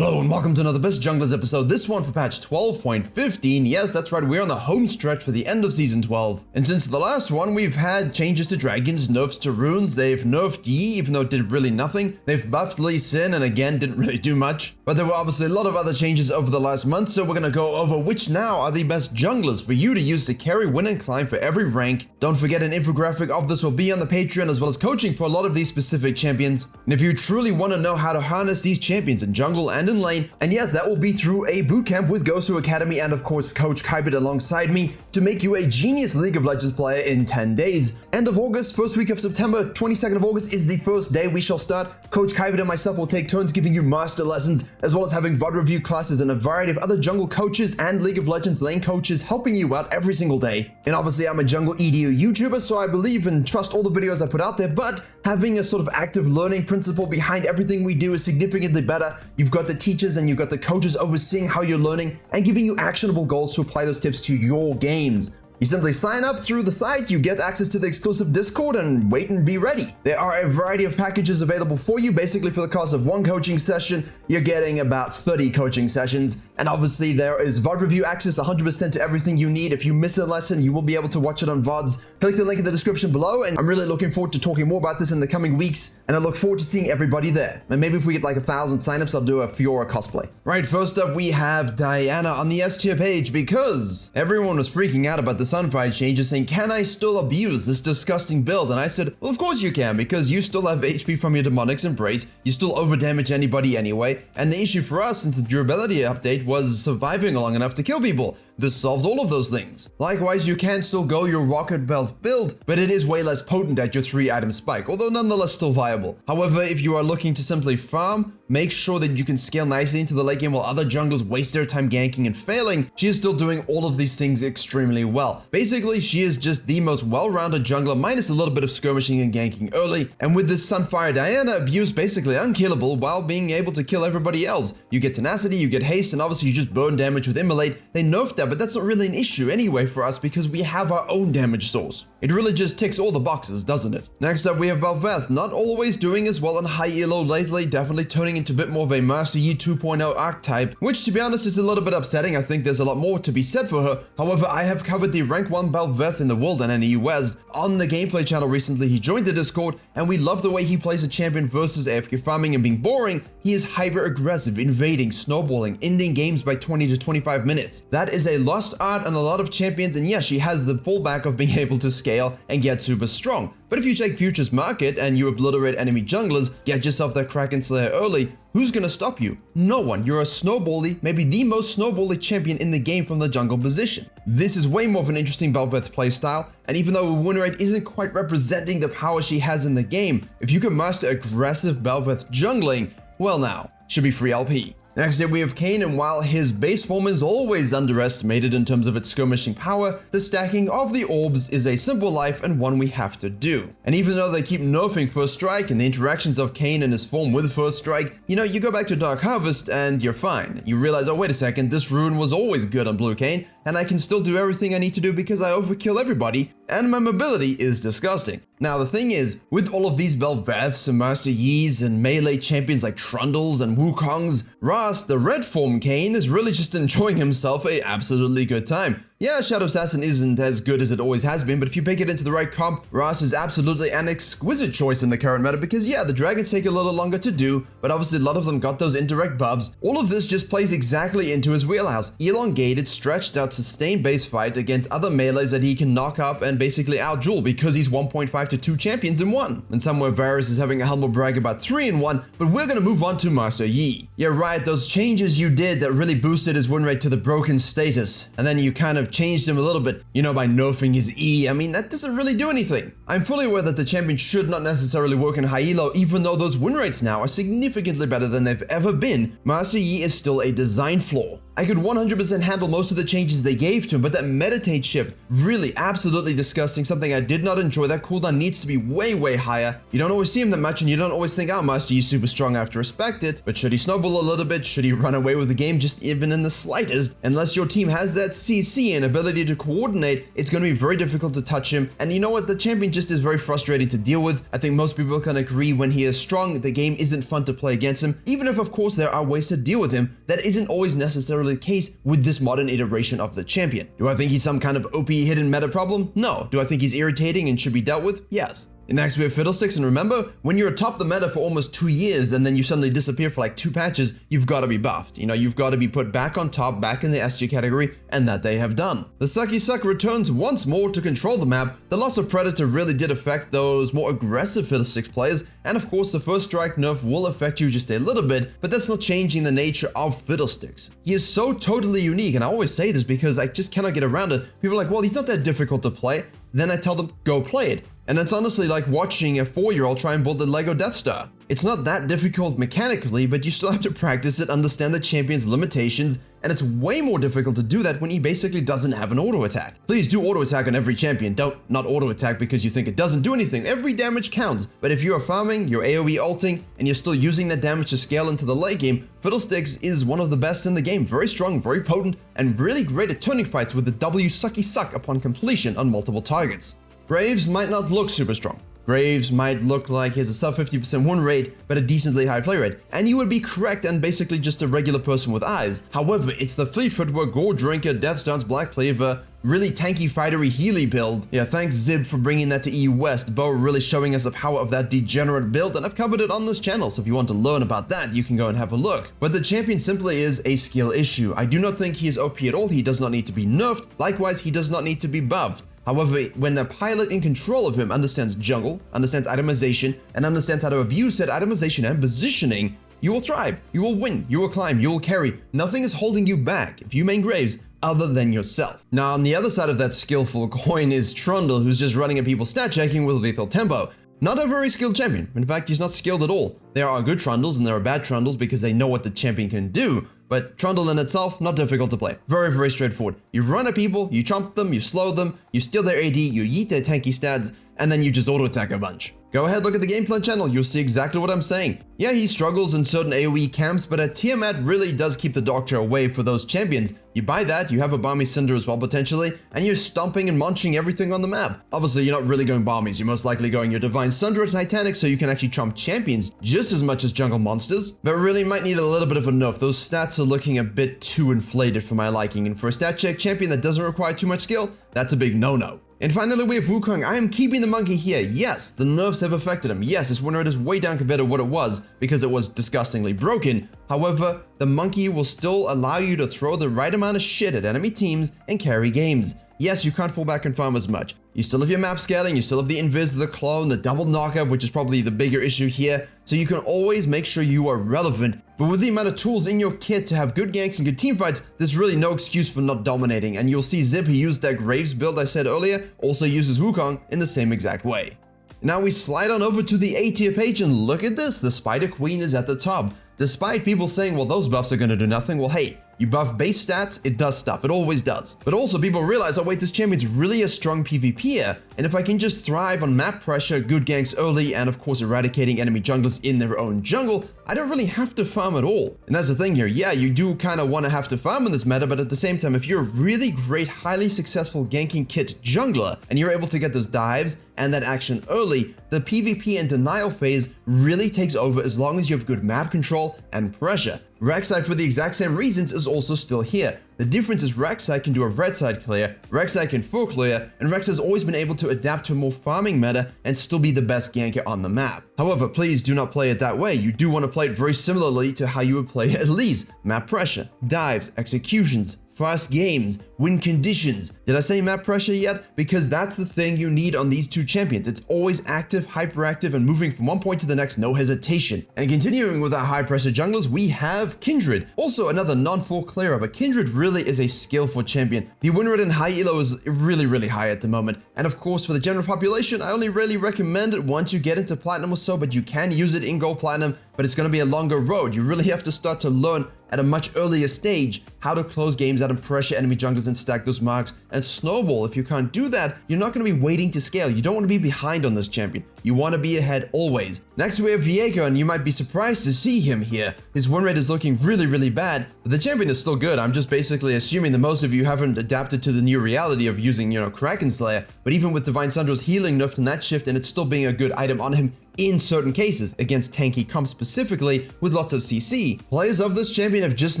Hello and welcome to another Best Junglers episode, this one for patch 12.15. Yes, that's right, we're on the home stretch for the end of Season 12. And since the last one, we've had changes to dragons, nerfs to runes, they've nerfed Yi, even though it did really nothing. They've buffed Lee Sin, and again, didn't really do much. But there were obviously a lot of other changes over the last month, so we're gonna go over which now are the best junglers for you to use to carry, win, and climb for every rank. Don't forget an infographic of this will be on the Patreon, as well as coaching for a lot of these specific champions. And if you truly want to know how to harness these champions in jungle and in lane, and yes, that will be through a bootcamp with Gosu Academy and of course Coach Kybit alongside me to make you a genius League of Legends player in 10 days. End of August, first week of September, 22nd of August is the first day we shall start. Coach Kybit and myself will take turns giving you master lessons, as well as having VOD review classes and a variety of other jungle coaches and League of Legends lane coaches helping you out every single day. And obviously I'm a jungle EDU YouTuber, so I believe and trust all the videos I put out there, but having a sort of active learning principle behind everything we do is significantly better. You've got the teachers and you've got the coaches overseeing how you're learning and giving you actionable goals to apply those tips to your games. You simply sign up through the site, you get access to the exclusive Discord, and wait and be ready. There are a variety of packages available for you. Basically, for the cost of one coaching session, you're getting about 30 coaching sessions. And obviously, there is VOD review access 100% to everything you need. If you miss a lesson, you will be able to watch it on VODs. Click the link in the description below, and I'm really looking forward to talking more about this in the coming weeks, and I look forward to seeing everybody there. And maybe if we get like 1,000 signups, I'll do a Fiora cosplay. Right, first up, we have Diana on the S tier page because everyone was freaking out about the Sunfire changes, saying, can I still abuse this disgusting build? And I said, well, of course you can, because you still have HP from your Demonics Embrace, you still overdamage anybody anyway, and the issue for us since the durability update was surviving long enough to kill people. This solves all of those things. Likewise, you can still go your Rocket Belt build, but it is way less potent at your 3-item spike, although nonetheless still viable. However, if you are looking to simply farm, make sure that you can scale nicely into the late game while other junglers waste their time ganking and failing. She is still doing all of these things extremely well. Basically, she is just the most well-rounded jungler, minus a little bit of skirmishing and ganking early, and with this Sunfire Diana abuse basically unkillable while being able to kill everybody else. You get tenacity, you get haste, and obviously you just burn damage with Immolate. They nerfed that, but that's not really an issue anyway for us because we have our own damage source. It really just ticks all the boxes, doesn't it? Next up, we have Bel'Veth, not always doing as well in high elo lately, definitely turning into a bit more of a Master Yi 2.0 archetype, which to be honest is a little bit upsetting. I think there's a lot more to be said for her. However, I have covered the rank 1 Bel'Veth in the world and NE West on the gameplay channel recently. He joined the Discord, and we love the way he plays a champion versus AFK farming and being boring. He is hyper aggressive, invading, snowballing, ending games by 20 to 25 minutes. That is a lost art on a lot of champions, and yes, she has the fallback of being able to scale and get super strong. But if you take Futures Market and you obliterate enemy junglers, get yourself that Kraken Slayer early, who's gonna stop you? No one. You're a snowbally, maybe the most snowbally champion in the game from the jungle position. This is way more of an interesting Bel'Veth playstyle, and even though her win rate isn't quite representing the power she has in the game, if you can master aggressive Bel'Veth jungling, well now, should be free LP. Next up, we have Kayn, and while his base form is always underestimated in terms of its skirmishing power, the stacking of the orbs is a simple life and one we have to do. And even though they keep nerfing First Strike and the interactions of Kayn and his form with First Strike, you know, you go back to Dark Harvest and you're fine. You realize, oh wait a second, this rune was always good on Blue Kayn, and I can still do everything I need to do because I overkill everybody, and my mobility is disgusting. Now the thing is, with all of these Bel'Veths and Master Yis and melee champions like Trundles and Wukongs, Ras, the red form Kayn, is really just enjoying himself a absolutely good time. Yeah, Shadow Assassin isn't as good as it always has been, but if you pick it into the right comp, Ras is absolutely an exquisite choice in the current meta because yeah, the dragons take a little longer to do, but obviously a lot of them got those indirect buffs. All of this just plays exactly into his wheelhouse. Elongated, stretched out, sustained base fight against other melees that he can knock up and basically out-duel because he's 1.5 to 2 champions in one. And somewhere Varus is having a humble brag about 3 in 1, but we're gonna move on to Master Yi. Yeah right, those changes you did that really boosted his win rate to the broken status, and then you kind of changed him a little bit, you know, by nerfing his E. I mean, that doesn't really do anything. I'm fully aware that the champion should not necessarily work in high elo, even though those win rates now are significantly better than they've ever been. Master Yi is still a design flaw. I could 100% handle most of the changes they gave to him, but that meditate shift, really absolutely disgusting, something I did not enjoy. That cooldown needs to be way higher. You don't always see him that much, and you don't always think, oh, Master Yi's super strong, I have to respect it. But should he snowball a little bit? Should he run away with the game just even in the slightest? Unless your team has that CC and ability to coordinate, it's going to be very difficult to touch him. And you know what? The champion just is very frustrating to deal with. I think most people can agree when he is strong, the game isn't fun to play against him, even if of course there are ways to deal with him. That isn't always necessarily the case with this modern iteration of the champion. Do I think he's some kind of OP hidden meta problem? No. Do I think he's irritating and should be dealt with? Yes. And next we have Fiddlesticks, and remember, when you're atop the meta for almost 2 years and then you suddenly disappear for like 2 patches, you've got to be buffed. You know, you've got to be put back on top, back in the SG category, and that they have done. The Sucky Suck returns once more to control the map. The loss of Predator really did affect those more aggressive Fiddlesticks players, and of course the first strike nerf will affect you just a little bit, but that's not changing the nature of Fiddlesticks. He is so totally unique, and I always say this because I just cannot get around it. People are like, well, he's not that difficult to play. Then I tell them, go play it. And it's honestly like watching a 4-year-old try and build the Lego Death Star. It's not that difficult mechanically, but you still have to practice it, understand the champion's limitations, and it's way more difficult to do that when he basically doesn't have an auto attack. Please do auto attack on every champion. Don't not auto attack because you think it doesn't do anything. Every damage counts. But if you are farming, you're AoE ulting, and you're still using that damage to scale into the late game, Fiddlesticks is one of the best in the game. Very strong, very potent, and really great at turning fights with the W Sucky Suck upon completion on multiple targets. Graves might not look super strong. Graves might look like he has a sub 50% win rate, but a decently high play rate. And you would be correct and basically just a regular person with eyes. However, it's the Fleet Footwork, Gore Drinker, Death Stance, Black Cleaver, really tanky fightery Healy build. Yeah, thanks Zib for bringing that to EU West. Bo really showing us the power of that degenerate build, and I've covered it on this channel, so if you want to learn about that, you can go and have a look. But the champion simply is a skill issue. I do not think he is OP at all. He does not need to be nerfed. Likewise, he does not need to be buffed. However, when the pilot in control of him understands jungle, understands itemization, and understands how to abuse that itemization and positioning, you will thrive, you will win, you will climb, you will carry. Nothing is holding you back if you main Graves other than yourself. Now, on the other side of that skillful coin is Trundle, who's just running at people stat checking with lethal tempo. Not a very skilled champion. In fact, he's not skilled at all. There are good Trundles and there are bad Trundles because they know what the champion can do. But Trundle in itself, not difficult to play. Very, very straightforward. You run at people, you chomp them, you slow them, you steal their AD, you yeet their tanky stats, and then you just auto-attack a bunch. Go ahead, look at the game plan channel, you'll see exactly what I'm saying. Yeah, he struggles in certain AoE camps, but a Tiamat really does keep the Doctor away for those champions. You buy that, you have a Balmy Cinder as well potentially, and you're stomping and munching everything on the map. Obviously, you're not really going Balmies, you're most likely going your Divine Sunder or Titanic so you can actually chomp champions just as much as jungle monsters. But really might need a little bit of a nerf. Those stats are looking a bit too inflated for my liking, and for a stat check champion that doesn't require too much skill, that's a big no-no. And finally, we have Wukong. I am keeping the monkey here. Yes, the nerfs have affected him. Yes, his win rate is way down compared to what it was because it was disgustingly broken. However, the monkey will still allow you to throw the right amount of shit at enemy teams and carry games. Yes, you can't fall back and farm as much. You still have your map scaling, you still have the invis, the clone, the double knockup, which is probably the bigger issue here. So you can always make sure you are relevant. But with the amount of tools in your kit to have good ganks and good teamfights, there's really no excuse for not dominating. And you'll see Zip, he used that Graves build I said earlier, also uses Wukong in the same exact way. Now we slide on over to the A tier page and look at this, the Spider Queen is at the top. Despite people saying, well, those buffs are going to do nothing, well, hey, you buff base stats, it does stuff, it always does. But also people realize, oh wait, this champion's really a strong PvPer, and if I can just thrive on map pressure, good ganks early, and of course eradicating enemy junglers in their own jungle, I don't really have to farm at all. And that's the thing here, yeah, you do kind of want to have to farm in this meta, but at the same time, if you're a really great, highly successful ganking kit jungler, and you're able to get those dives and that action early, the PvP and denial phase really takes over as long as you have good map control and pressure. Rek'Sai, for the exact same reasons, is also still here. The difference is Rek'Sai can do a red side clear, Rek'Sai can full clear, and Rex has always been able to adapt to a more farming meta and still be the best ganker on the map. However, please do not play it that way. You do want to play it very similarly to how you would play Elise. Map pressure, dives, executions, fast games, win conditions. Did I say map pressure yet? Because that's the thing you need on these two champions. It's always active, hyperactive, and moving from one point to the next, no hesitation. And continuing with our high pressure junglers, we have Kindred. Also another non-full clearer, but Kindred really is a skillful champion. The win rate in high elo is really, really high at the moment. And of course, for the general population, I only really recommend it once you get into platinum or so, but you can use it in gold platinum, but it's going to be a longer road. You really have to start to learn at a much earlier stage how to close games out and pressure enemy junglers and stack those marks and snowball. If you can't do that, you're not going to be waiting to scale. You don't want to be behind on this champion. You want to be ahead always. Next we have Virkayu, and you might be surprised to see him here. His win rate is looking really bad, but the champion is still good. I'm just basically assuming that most of you haven't adapted to the new reality of using, Kraken Slayer, but even with Divine Sandra's healing nerfed in that shift and it's still being a good item on him in certain cases, against tanky comps specifically with lots of CC. Players of this champion have just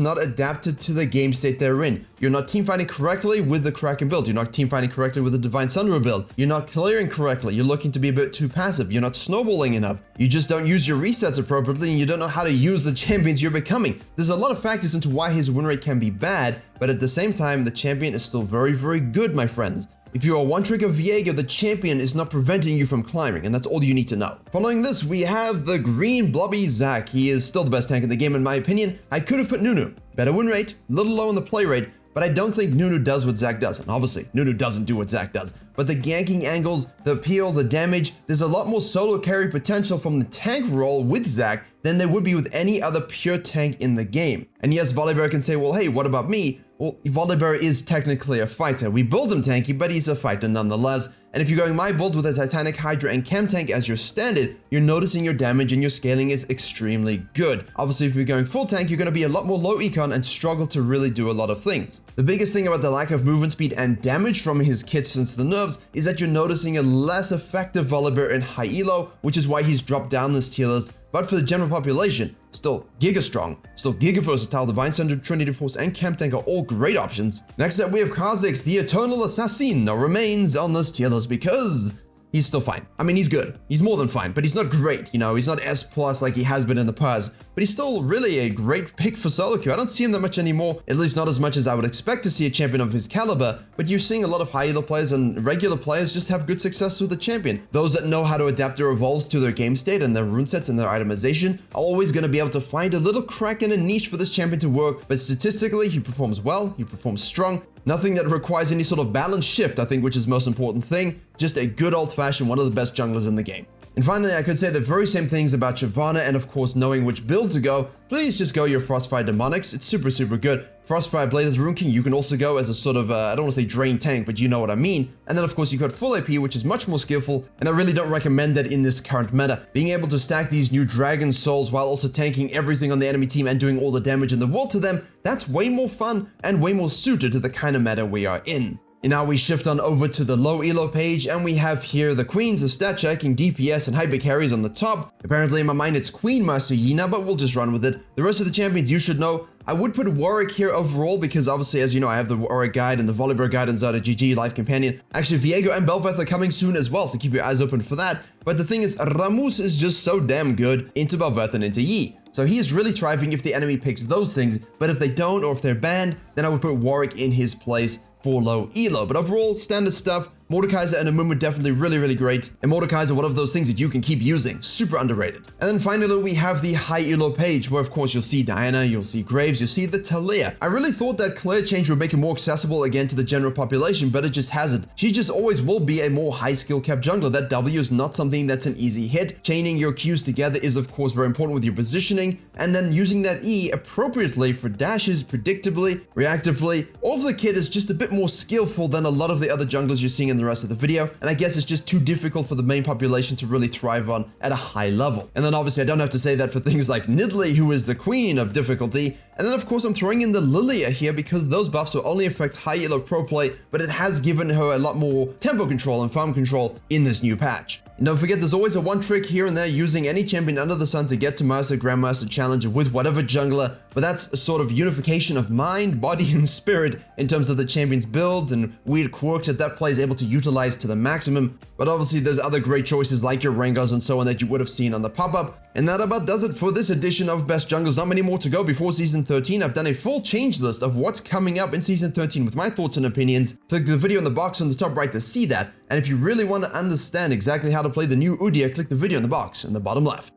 not adapted to the game state they're in. You're not teamfighting correctly with the Kraken build. You're not teamfighting correctly with the Divine Sundra build. You're not clearing correctly. You're looking to be a bit too passive. You're not snowballing enough. You just don't use your resets appropriately, and you don't know how to use the champions you're becoming. There's a lot of factors into why his win rate can be bad, but at the same time, the champion is still very good, my friends. If you are one trick of Virkayu, the champion is not preventing you from climbing, and that's all you need to know. Following this, we have the green blobby Zac. He is still the best tank in the game in my opinion. I could have put Nunu. Better win rate, a little low on the play rate, but I don't think Nunu does what Zac does. And obviously, Nunu doesn't do what Zac does. But the ganking angles, the peel, the damage, there's a lot more solo carry potential from the tank role with Zac than there would be with any other pure tank in the game. And yes, Volibear can say, well, hey, what about me? Well, Volibear is technically a fighter. We build him tanky, but he's a fighter nonetheless. And if you're going my build with a Titanic Hydra and Chem Tank as your standard, you're noticing your damage and your scaling is extremely good. Obviously, if you're going full tank, you're going to be a lot more low econ and struggle to really do a lot of things. The biggest thing about the lack of movement speed and damage from his kit since the nerfs is that you're noticing a less effective Volibear in high elo, which is why he's dropped down this tier list. But for the general population, still Giga Strong, still Giga Versatile, Divine Sundra, Trinity Force, and Chem Tank are all great options. Next up, we have Kha'Zix, the Eternal Assassin, now remains on this tier list because he's still fine. I mean, he's good. He's more than fine, but he's not great. He's not S+ like he has been in the past, but he's still really a great pick for solo queue. I don't see him that much anymore, at least not as much as I would expect to see a champion of his caliber, but you're seeing a lot of high elo players and regular players just have good success with the champion. Those that know how to adapt their evolves to their game state and their rune sets and their itemization are always going to be able to find a little crack in a niche for this champion to work, but statistically, he performs well, he performs strong. Nothing that requires any sort of balance shift, I think, which is the most important thing. Just a good old-fashioned one of the best junglers in the game. And finally, I could say the very same things about Shyvana and of course knowing which build to go. Please just go your Frostfire Demonics. It's super good. Frostfire Blade Rune King, you can also go as a sort of, I don't want to say drain tank, but you know what I mean. And then of course you've got full AP, which is much more skillful, and I really don't recommend that in this current meta. Being able to stack these new Dragon Souls while also tanking everything on the enemy team and doing all the damage in the world to them, that's way more fun and way more suited to the kind of meta we are in. And now we shift on over to the low elo page, and we have here the queens of stat checking, DPS, and hyper carries on the top. Apparently in my mind it's Queen Master Yina, but we'll just run with it. The rest of the champions you should know. I would put Warwick here overall because obviously, as you know, I have the Warwick guide and the Volibear guide and Zada GG Life Companion. Actually, Virkayu and Bel'Veth are coming soon as well, so keep your eyes open for that. But the thing is, Rammus is just so damn good into Bel'Veth and into Yi. So he is really thriving if the enemy picks those things, but if they don't or if they're banned, then I would put Warwick in his place for low elo. But overall, standard stuff. Mordekaiser and Amumu definitely really great. And Mordekaiser, one of those things that you can keep using. Super underrated. And then finally, we have the high elo page, where of course you'll see Diana, you'll see Graves, you'll see the Talia. I really thought that Claire change would make it more accessible again to the general population, but it just hasn't. She just always will be a more high skill kept jungler. That W is not something that's an easy hit. Chaining your Qs together is of course very important with your positioning, and then using that E appropriately for dashes, predictably, reactively. All of the kit is just a bit more skillful than a lot of the other junglers you're seeing in the rest of the video, and I guess it's just too difficult for the main population to really thrive on at a high level. And then obviously I don't have to say that for things like Nidalee, who is the queen of difficulty. And then of course I'm throwing in the Lilia here because those buffs will only affect high elo pro play, but it has given her a lot more tempo control and farm control in this new patch. And don't forget, there's always a one trick here and there using any champion under the sun to get to Master, Grandmaster, Challenger with whatever jungler, but that's a sort of unification of mind, body, and spirit in terms of the champion's builds and weird quirks that player is able to utilize to the maximum. But obviously there's other great choices like your Rengars and so on that you would have seen on the pop-up. And that about does it for this edition of Best Junglers. Not many more to go before Season 13. I've done a full change list of what's coming up in Season 13 with my thoughts and opinions. Click the video in the box on the top right to see that. And if you really want to understand exactly how to play the new Udyr, click the video in the box in the bottom left.